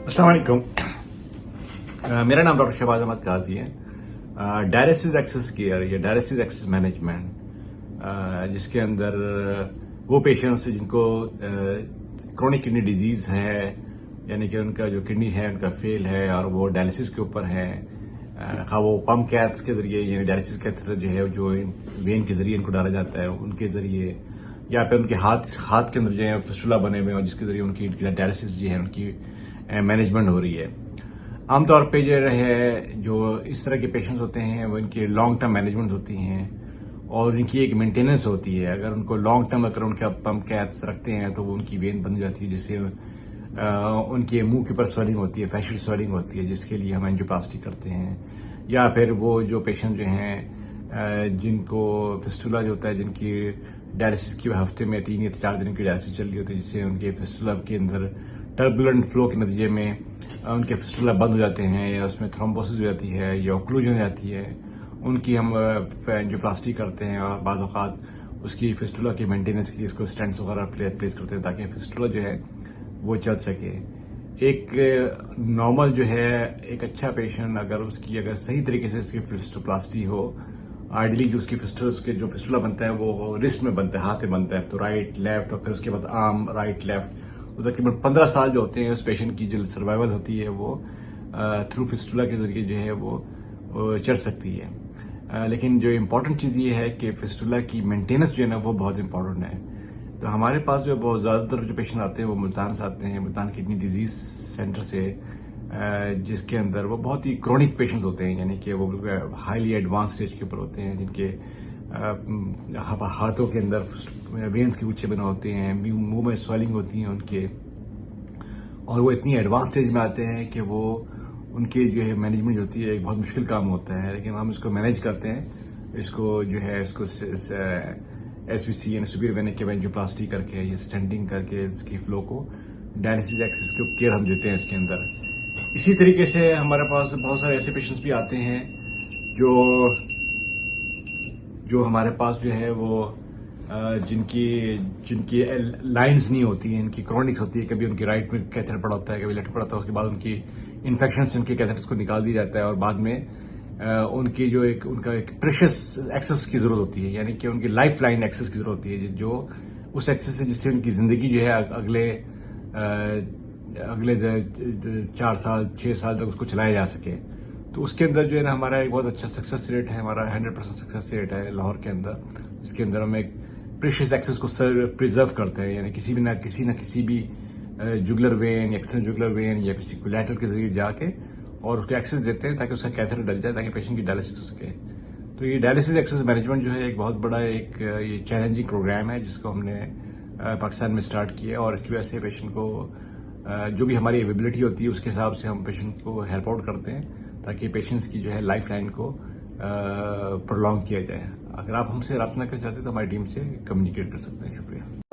अस्सलाम वालेकुम। मेरा नाम डॉक्टर शहबाज अहमद काजी है। डायलिसिस एक्सेस केयर या डायलिसिस एक्सेस मैनेजमेंट जिसके अंदर वो पेशेंट्स जिनको क्रोनिक किडनी डिजीज है, यानी कि उनका जो किडनी है उनका फेल है और वो डायलिसिस के ऊपर है, हाँ वो पम्प कैथ्स के जरिए यानी डायलिसिस कैथेटर जो है जो वेन के जरिए इनको डाला जाता है उनके जरिए, या फिर उनके हाथ के अंदर जो है फिस्टुला बने हुए हैं जिसके जरिए उनकी डायलिसिस जो है उनकी मैनेजमेंट हो रही है। आमतौर पे जो है जो इस तरह के पेशेंट्स होते हैं वो इनकी लॉन्ग टर्म मैनेजमेंट होती हैं और इनकी एक मेंटेनेंस होती है। अगर उनको लॉन्ग टर्म अगर उनका पंप कैथ्स रखते हैं तो वो उनकी वेन बन जाती है, जिससे उनके मुंह के ऊपर स्वेलिंग होती है, फैशियल स्वेलिंग होती है, जिसके लिए हम एंजियोप्लास्टी करते हैं। या फिर वो जो पेशेंट जो हैं जिनको फिस्टुला जो होता है, जिनकी डायलिसिस की हफ्ते में 3 या 4 दिन की डायलिसिस चल रही होती है, जिससे उनके फिस्टुला के अंदर टर्बुलेंट फ्लो के नतीजे में उनके फिस्टुला बंद हो जाते हैं या उसमें थ्रोम्बोसिस हो जाती है या ओक्लूजन हो जाती है, उनकी हम एंजियोप्लास्टी करते हैं और बाद औक़ात उसकी फिस्टुला की मेंटेनेंस के लिए इसको स्टेंट्स वगैरह प्लेस करते हैं ताकि फिस्टुला जो है वो चल सके। एक नॉर्मल जो है एक अच्छा पेशेंट अगर सही तरीके से उसकी फिस्टोप्लास्टी हो, आइडियली जो उसके जो फिस्टुला बनता है वो रिस्ट में बनता है, हाथ में बनता है, तो राइट लेफ्ट और फिर उसके बाद आर्म राइट लेफ्ट, तकरीबन 15 साल जो होते हैं उस पेशेंट की जो सर्वाइवल होती है वो थ्रू फिस्टुला के जरिए जो है वो चढ़ सकती है। लेकिन जो इम्पोर्टेंट चीज़ ये है कि फिस्टुला की मेंटेनेंस जो है ना वो बहुत इंपॉर्टेंट है। तो हमारे पास जो बहुत ज़्यादातर जो पेशेंट आते हैं वो मुल्तान से आते हैं, मुल्तान किडनी डिजीज सेंटर से, जिसके अंदर वो बहुत ही क्रोनिक पेशेंट्स होते हैं, यानी कि वो हाईली एडवांस स्टेज के ऊपर होते हैं, जिनके हाथों के अंदर वेन्स के गुच्छे बने होते हैं, मुंह में स्वेलिंग होती है उनके, और वो इतनी एडवांस स्टेज में आते हैं कि वो उनकी जो है मैनेजमेंट होती है एक बहुत मुश्किल काम होता है। लेकिन हम इसको मैनेज करते हैं, इसको जो है इसको SVC यानी सुपीरियर वेन केव एंजियोप्लास्टी करके या स्टेंटिंग करके इसकी फ्लो को डायलिसिस एक्सेस को केयर हम देते हैं इसके अंदर। इसी तरीके से हमारे पास बहुत सारे ऐसे पेशेंट्स भी आते हैं जो हमारे पास जो है वो जिनकी लाइंस नहीं होती हैं, इनकी क्रॉनिक्स होती है, कभी उनकी राइट में कैथेटर पड़ा होता है, कभी लेफ्ट पड़ा होता है, उसके बाद उनकी इन्फेक्शन से उनके कैथेटर्स को निकाल दिया जाता है और बाद में उनकी जो उनका एक प्रेशियस एक्सेस की जरूरत होती है, यानी कि उनकी लाइफ लाइन एक्सेस की जरूरत होती है, जो उस एक्सेस से जिससे उनकी जिंदगी जो है अगले 4 साल 6 साल तक उसको चलाया जा सके। तो उसके अंदर जो है ना हमारा एक बहुत अच्छा सक्सेस रेट है, हमारा 100% सक्सेस रेट है लाहौर के अंदर, जिसके अंदर हम एक प्रेशियस एक्सेस को प्रिजर्व करते हैं, यानी किसी भी जुगुलर वेन या एक्सटर्नल जुगुलर वेन या किसी कोलैटरल के जरिए जाके और उसको एक्सेस देते हैं ताकि उसका कैथेटर डल जाए ताकि पेशेंट की डायलिसिस हो सके। तो ये डायलिसिस एक्सेस मैनेजमेंट जो है एक बहुत बड़ा ये चैलेंजिंग प्रोग्राम है जिसको हमने पाकिस्तान में स्टार्ट किया, और इसकी वजह से पेशेंट को जो भी हमारी अवेलेबिलिटी होती है उसके हिसाब से हम पेशेंट को हेल्प आउट करते हैं ताकि पेशेंट्स की जो है लाइफ लाइन को प्रोलॉन्ग किया जाए। अगर आप हमसे रब्ता करना चाहते हैं तो हमारी टीम से कम्युनिकेट कर सकते हैं। शुक्रिया।